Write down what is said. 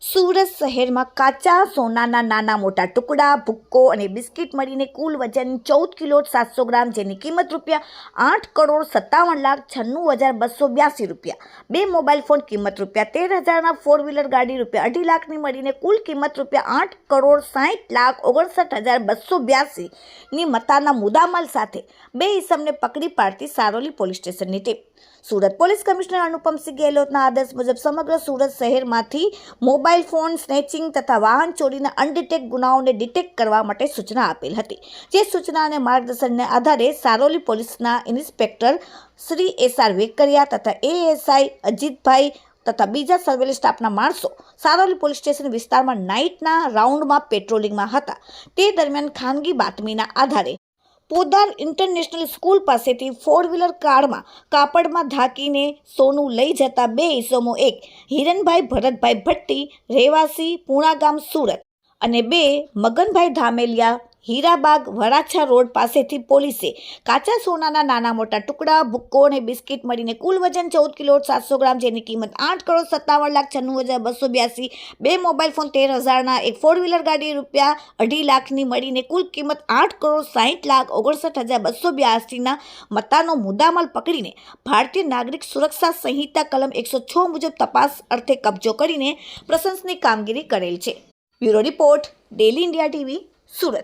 સુરત શહેરમાં કાચા સોનાના નાના મોટા ટુકડા, ભુક્કો અને બિસ્કિટ મળીને કુલ વજન 14 કિલો 700 ગ્રામ, જેની કિંમત રૂપિયા 8,57,96,282 રૂપિયા, 2 મોબાઈલ ફોન કિંમત રૂપિયા 13,000ના 4 વ્હીલર ગાડી રૂપિયા 2.5 લાખની મળીને કુલ કિંમત રૂપિયા 8,60,59,282 ની મત્તાના મુદ્દામાલ સાથે 2 ઇસમને પકડી પાડતી સારોલી પોલીસ સ્ટેશનની team. Surat police commissioner Anupamsinh ગેહલોતના આદેશ મુજબ સમગ્ર સુરત શહેરમાંથી મોબાઈલ ફોન સ્નેચિંગ તથા વાહન ચોરીના અનડિટેક્ટ ગુનાઓને ડિટેક્ટ કરવા માટે સૂચના આપેલ હતી. જે સૂચના અને માર્ગદર્શનને આધારે સારોલી પોલીસના ઇન્સ્પેક્ટર શ્રી SR વેકરિયા તથા ASI અજીતભાઈ તથા બીજા સર્વેલન્સ સ્ટાફના માણસો સારોલી પોલીસ સ્ટેશન વિસ્તારમાં નાઇટના રાઉન્ડમાં પેટ્રોલિંગમાં હતા. તે દરમિયાન ખાનગી બાતમીના આધારે પોદાર ઇન્ટરનેશનલ સ્કૂલ પાસેથી 4 વ્હીલર કારમાં કાપડમાં ઢાંકીને સોનું લઈ જતા 2 ઇસમો, એક હિરણભાઈ ભરતભાઈ ભટ્ટી રહેવાસી પૂણાગામ સુરત અને 2 મગનભાઈ ધામેલિયા હીરાબાગ વરાછા રોડ પાસેથી પોલીસે કાચા સોનાના નાના મોટા ટુકડા, ભુક્કો અને બિસ્કિટ મળીને કુલ વજન 14 કિલો 700 ગ્રામ, જેની કિંમત 8,57,96,282, 2 મોબાઈલ ફોન 13,000ના, એક 4 વ્હીલર ગાડી રૂપિયા 2.5 લાખની મળીને કુલ કિંમત 8,60,59,282ના મત્તાનો મુદ્દામાલ પકડીને ભારતીય નાગરિક સુરક્ષા સંહિતા કલમ 106 મુજબ તપાસ અર્થે કબજો કરીને પ્રશંસનીય કામગીરી કરેલ છે. Bureau report, daily India TV, Surat.